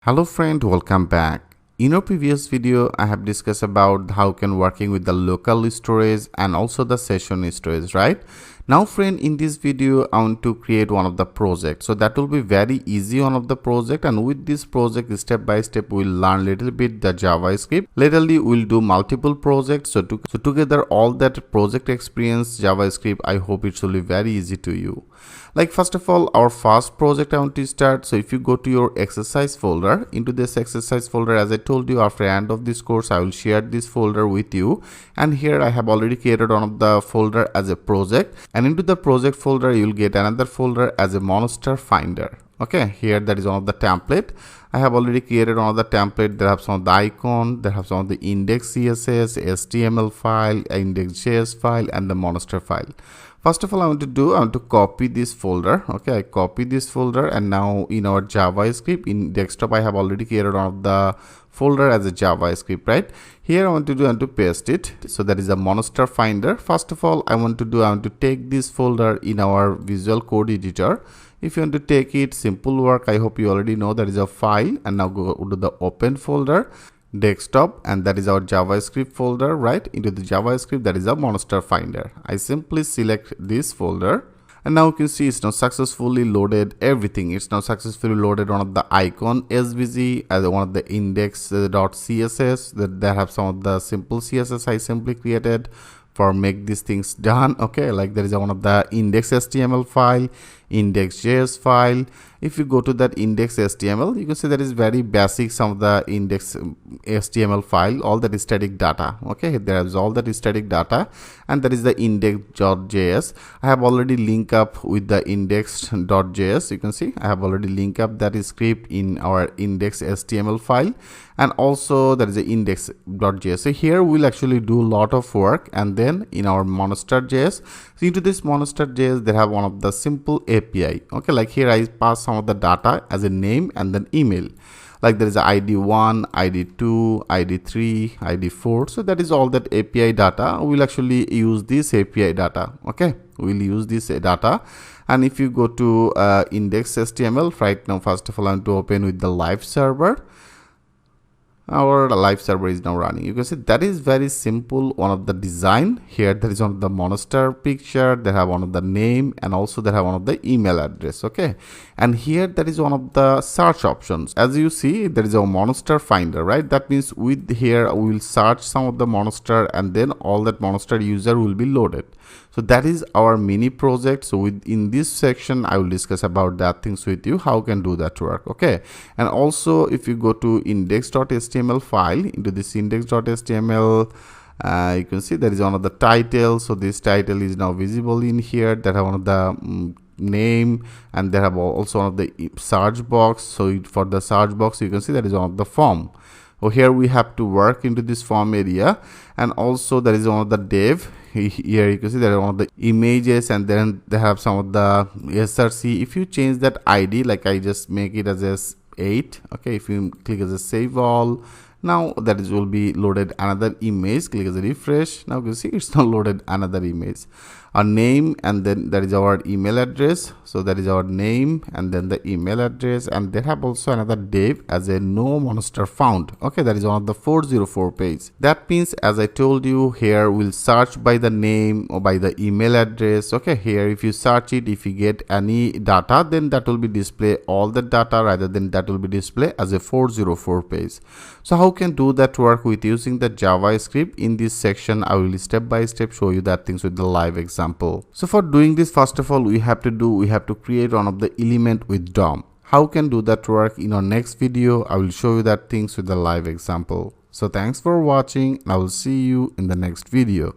Hello friend, welcome back. In our previous video, I have discussed about how can working with the local storage and also the session storage, right? Now friend, in this video, I want to create one of the projects. So that will be very easy one of the project, and with this project, step by step, we'll learn little bit the JavaScript. Laterally, we'll do multiple projects. So together, all that project experience JavaScript, I hope it will be very easy to you. Like first of all, our first project I want to start. So if you go to your exercise folder, into this exercise folder, as I told you, after end of this course, I will share this folder with you. And here I have already created one of the folder as a project. And into the project folder, you will get another folder as a monster finder. Okay, here that is one of the template. I have already created one of the template. They have some of the icon, they have some of the index CSS, HTML file, index.js file, and the monster file. First of all, I want to copy this folder. Okay, I copy this folder, and now in our JavaScript in desktop, I have already created one of the folder as a JavaScript, right? Here I want to paste it. So that is a monster finder. First of all, I want to take this folder in our Visual Code Editor. If you want to take it, simple work. I hope you already know that is a file, and now go to the open folder, desktop, and that is our JavaScript folder, right? Into the JavaScript, that is a monster finder. I simply select this folder, and now you can see it's now successfully loaded everything. It's now successfully loaded one of the icon SVG as one of the index.css that have some of the simple CSS I simply created for make these things done. Okay, like there is one of the index HTML file, index.js file. If you go to that index HTML, you can see that is very basic, some of the index HTML file, all that is static data. Okay, there is all that is static data, and that is the index.js. I have already linked up with the index.js. You can see I have already linked up that script in our index HTML file, and also there is the index.js. So here we'll actually do a lot of work, and then in our monster.js, so into this monster.js, they have one of the simple API. Okay, like here I pass some of the data as a name and then email. Like there is a ID1, ID2, ID3, ID4. So that is all that API data. We'll actually use this API data. Okay, we'll use this data. And if you go to index.html, right now, first of all, I'm to open with the live server. Our live server is now running. You can see that is very simple. One of the design here, there is one of the monster picture, they have one of the name, and also they have one of the email address. Okay, and here that is one of the search options. As you see, there is a monster finder, right? That means with here we will search some of the monster, and then all that monster user will be loaded. So that is our mini project. So in this section, I will discuss about that things with you, how can do that work. Okay, and also if you go to index.html file, into this index.html, you can see there is one of the title. So this title is now visible in here. That have one of the name, and they have also one of the search box. So for the search box, you can see that is one of the form. So here we have to work into this form area, and also there is one of the div. Here you can see there are one of the images, and then they have some of the src. If you change that ID, like I just make it as 8. Okay, if you click as a save all, now that is will be loaded another image. Click as a refresh. Now you can see it's now loaded another image. Our name, and then that is our email address. So that is our name, and then the email address, and they have also another div as a no monster found. Okay, that is one of the 404 page. That means, as I told you, here we'll search by the name or by the email address. Okay, here if you search it, if you get any data, then that will be display all the data, rather than that will be display as a 404 page. So how can do that work with using the JavaScript? In this section, I will step by step show you that things with the live example. So for doing this, first of all, we have to create one of the element with DOM. How can do that work? In our next video, I will show you that things with the live example. So thanks for watching, and I will see you in the next video.